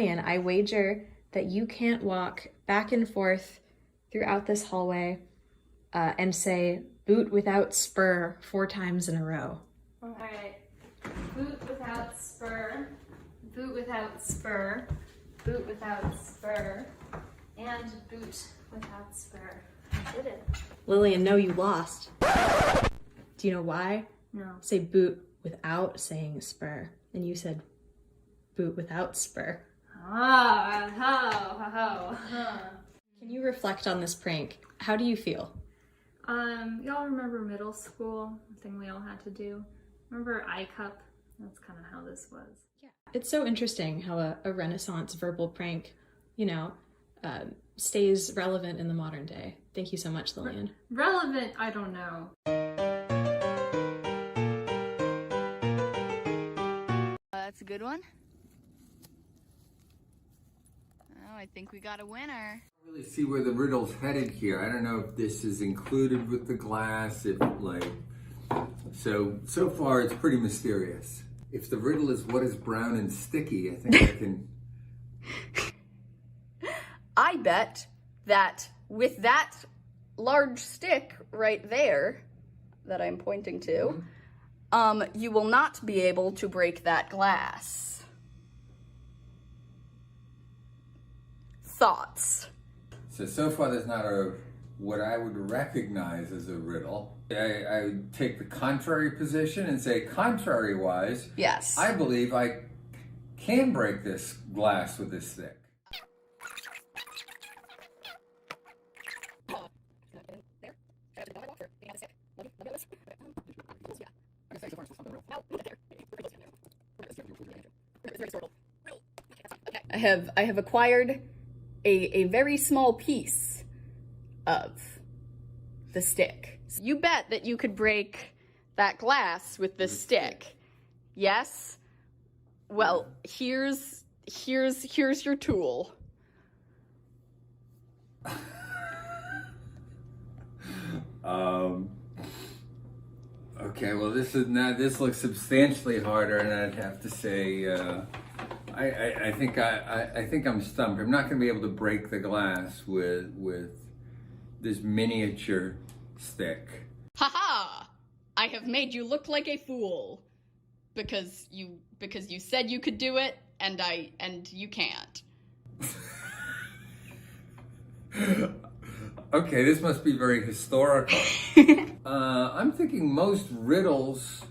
Lillian, I wager that you can't walk back and forth throughout this hallway and say boot without spur 4 times in a row. All right. Boot without spur, boot without spur, boot without spur, and boot without spur. I did it. Lillian, no, you lost. Do you know why? No. Say boot without saying spur. And you said boot without spur. Can you reflect on this prank? How do you feel? Y'all remember middle school? The thing we all had to do? Remember I-Cup? That's kind of how this was. Yeah. It's so interesting how a Renaissance verbal prank, you know, stays relevant in the modern day. Thank you so much, Lillian. Relevant? I don't know. That's a good one. Oh, I think we got a winner. I don't really see where the riddle's headed here. I don't know if this is included with the glass, if like, so far it's pretty mysterious. If the riddle is what is brown and sticky, I think I can... I bet that with that large stick right there that I'm pointing to, you will not be able to break that glass. Thoughts? So far there's not what I would recognize as a riddle. I would take the contrary position and say, contrary-wise, Yes. I believe I can break this glass with this stick. I have acquired a very small piece of the stick. You bet that you could break that glass with this stick. Yes? Well, here's your tool. Okay, well this looks substantially harder, and I'd have to say, I think I'm stumped. I'm not going to be able to break the glass with this miniature stick. Haha! I have made you look like a fool because you said you could do it, and you can't. Okay, this must be very historical. I'm thinking most riddles,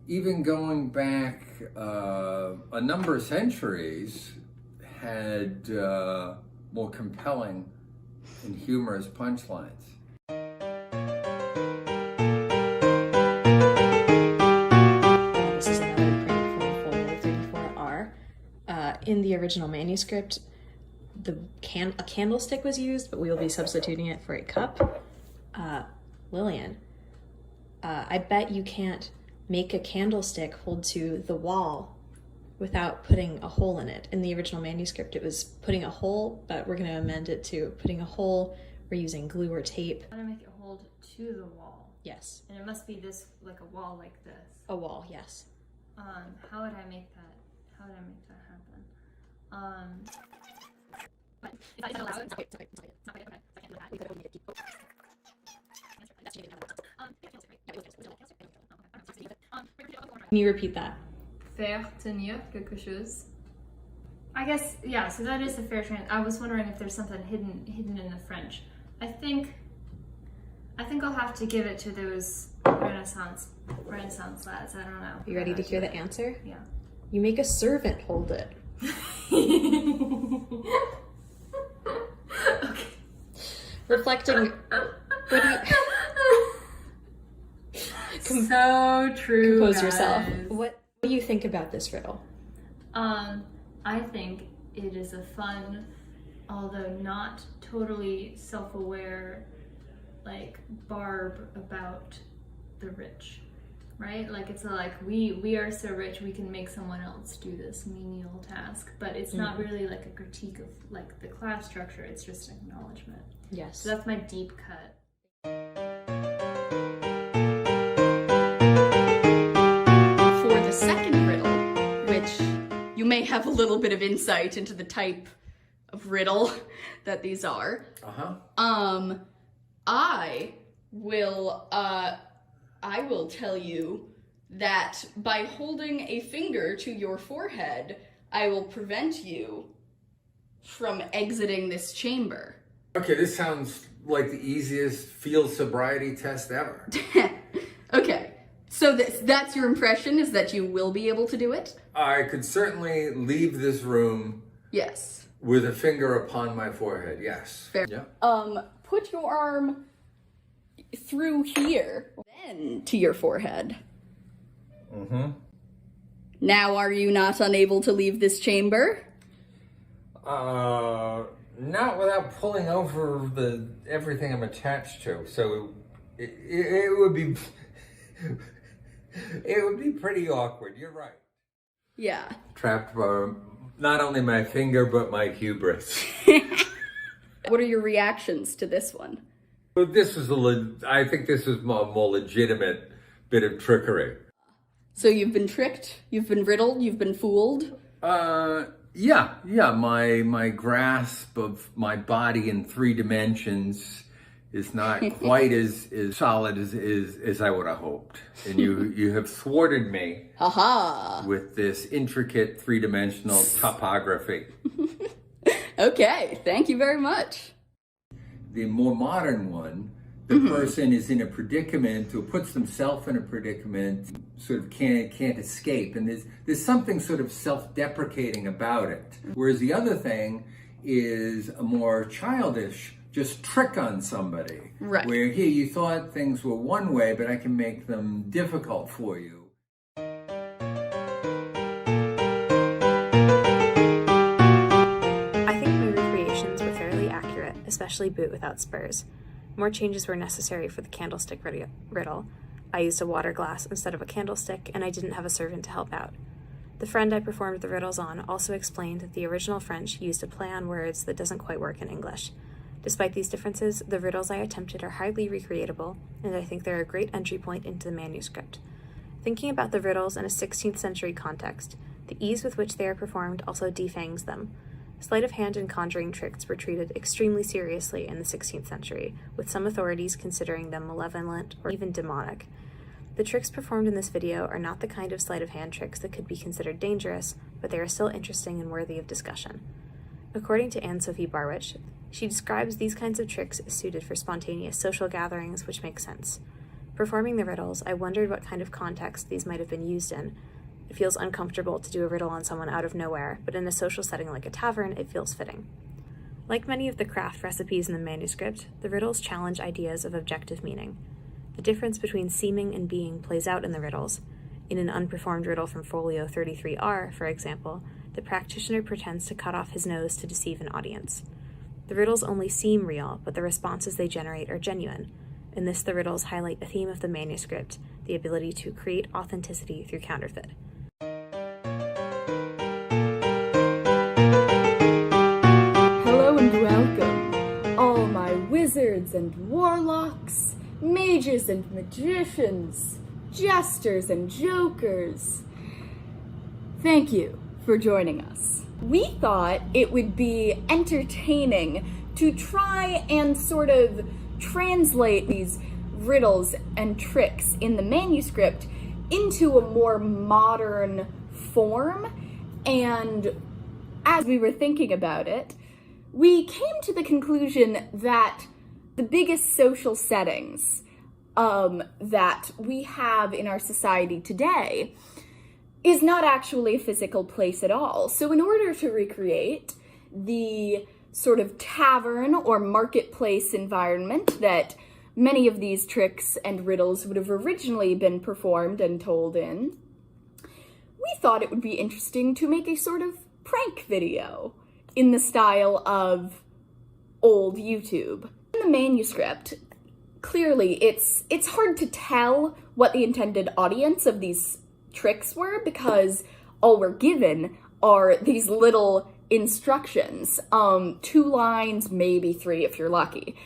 even going back a number of centuries, had more compelling and humorous punchlines. This is another prank from folder 34R. In the original manuscript, a candlestick was used, but we will be substituting it for a cup. Lillian, I bet you can't make a candlestick hold to the wall without putting a hole in it. In the original manuscript, it was putting a hole, but we're going to amend it to putting a hole. We're using glue or tape. How to make it hold to the wall? Yes. And it must be this, like a wall like this. A wall, yes. How would I make that? How would I make that happen? But if I allow it, it's not okay. I can't do that. We could only make it deep. Can you repeat that? Faire tenir quelque chose. I guess, yeah, so that is a fair translation. I was wondering if there's something hidden in the French. I think I'll have to give it to those Renaissance lads. I don't know. Are you ready to hear the answer? Yeah. You make a servant hold it. Okay. Reflecting. What do you... So true. Compose guys. yourself. What do you think about this riddle? I think it is a fun, although not totally self-aware, like barb about the rich, right? Like it's like we are so rich we can make someone else do this menial task, but it's not really like a critique of like the class structure. It's just an acknowledgement. Yes. So that's my deep cut. For the second riddle, which you may have have a little bit of insight into the type of riddle that these are. I will tell you that by holding a finger to your forehead, I will prevent you from exiting this chamber. Okay, this sounds like the easiest field sobriety test ever. Okay, so that's your impression, is that you will be able to do it? I could certainly leave this room Yes. with a finger upon my forehead, yes. Fair. Yeah. Put your arm through here, then to your forehead. Mm-hmm. Now are you not unable to leave this chamber? Not without pulling over everything I'm attached to. So it would be it would be pretty awkward. You're right. Yeah. Trapped by not only my finger but my hubris. What are your reactions to this one? But this was I think this was a more legitimate bit of trickery. So you've been tricked, you've been riddled, you've been fooled? Yeah. My grasp of my body in 3 dimensions is not quite as solid as I would have hoped. And you have thwarted me with this intricate 3-dimensional topography. Okay, thank you very much. The more modern one, the person is in a predicament or puts themselves in a predicament, sort of can't escape. And there's something sort of self-deprecating about it. Whereas the other thing is a more childish, just trick on somebody. Right. Where here you thought things were one way, but I can make them difficult for you. I think my recreations were fairly accurate, especially boot without spurs. More changes were necessary for the candlestick riddle. I used a water glass instead of a candlestick, and I didn't have a servant to help out. The friend I performed the riddles on also explained that the original French used a play on words that doesn't quite work in English. Despite these differences, the riddles I attempted are highly recreatable, and I think they're a great entry point into the manuscript. Thinking about the riddles in a 16th century context, the ease with which they are performed also defangs them. Sleight of hand and conjuring tricks were treated extremely seriously in the 16th century, with some authorities considering them malevolent or even demonic. The tricks performed in this video are not the kind of sleight of hand tricks that could be considered dangerous, but they are still interesting and worthy of discussion. According to Anne-Sophie Barwich, she describes these kinds of tricks as suited for spontaneous social gatherings, which makes sense. Performing the riddles, I wondered what kind of context these might have been used in. It feels uncomfortable to do a riddle on someone out of nowhere, but in a social setting like a tavern, it feels fitting. Like many of the craft recipes in the manuscript, the riddles challenge ideas of objective meaning. The difference between seeming and being plays out in the riddles. In an unperformed riddle from Folio 33R, for example, the practitioner pretends to cut off his nose to deceive an audience. The riddles only seem real, but the responses they generate are genuine. In this, the riddles highlight a theme of the manuscript, the ability to create authenticity through counterfeit. Hello and welcome, all my wizards and warlocks, mages and magicians, jesters and jokers. Thank you for joining us. We thought it would be entertaining to try and sort of translate these riddles and tricks in the manuscript into a more modern form. And as we were thinking about it, we came to the conclusion that the biggest social settings that we have in our society today is not actually a physical place at all. So in order to recreate the sort of tavern or marketplace environment that many of these tricks and riddles would have originally been performed and told in, we thought it would be interesting to make a sort of prank video in the style of old YouTube. In the manuscript, clearly it's hard to tell what the intended audience of these tricks were because all we're given are these little instructions, 2 lines, maybe 3 if you're lucky.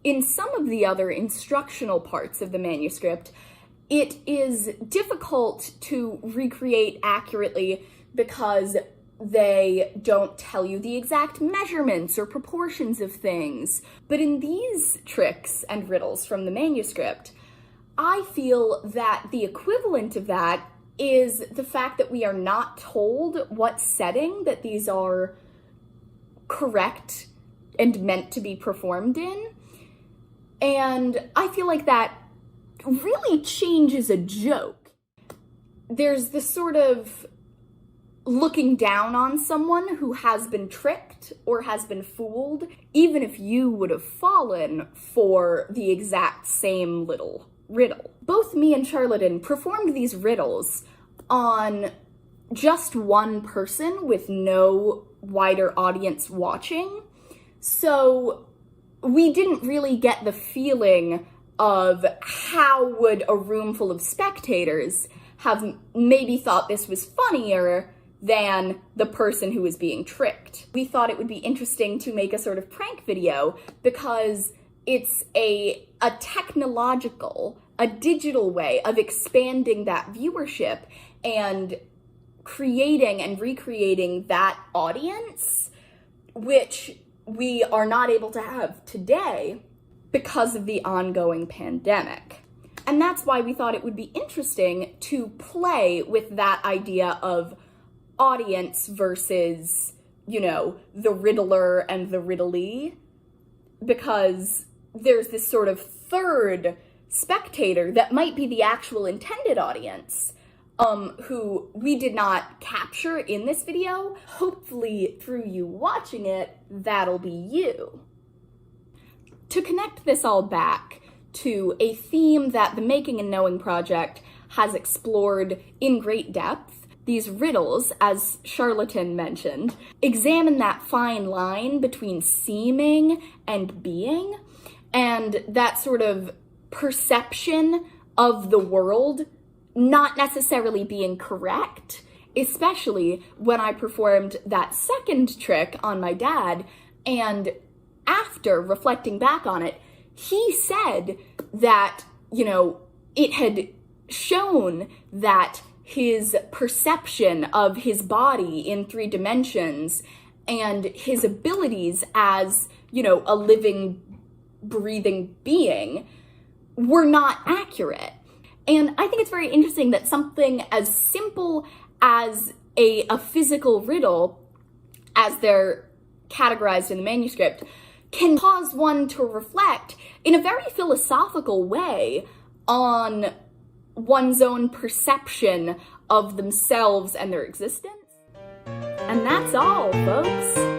In some of the other instructional parts of the manuscript, it is difficult to recreate accurately because They don't tell you the exact measurements or proportions of things. But in these tricks and riddles from the manuscript, I feel that the equivalent of that is the fact that we are not told what setting that these are correct and meant to be performed in. And I feel like that really changes a joke. There's this sort of looking down on someone who has been tricked or has been fooled, even if you would have fallen for the exact same little riddle. Both me and Charlatan performed these riddles on just one person with no wider audience watching, so we didn't really get the feeling of how would a room full of spectators have maybe thought this was funnier than the person who was being tricked. We thought it would be interesting to make a sort of prank video because it's a technological, a digital way of expanding that viewership and creating and recreating that audience, which we are not able to have today because of the ongoing pandemic. And that's why we thought it would be interesting to play with that idea of audience versus, you know, the riddler and the riddlee, because there's this sort of third spectator that might be the actual intended audience, who we did not capture in this video. Hopefully, through you watching it, that'll be you. To connect this all back to a theme that the Making and Knowing project has explored in great depth, these riddles, as Charlatan mentioned, examine that fine line between seeming and being, and that sort of perception of the world not necessarily being correct, especially when I performed that second trick on my dad, and after reflecting back on it, he said that, you know, it had shown that his perception of his body in 3 dimensions and his abilities as, you know, a living, breathing being were not accurate. And I think it's very interesting that something as simple as a physical riddle, as they're categorized in the manuscript, can cause one to reflect in a very philosophical way on one's own perception of themselves and their existence. And that's all, folks.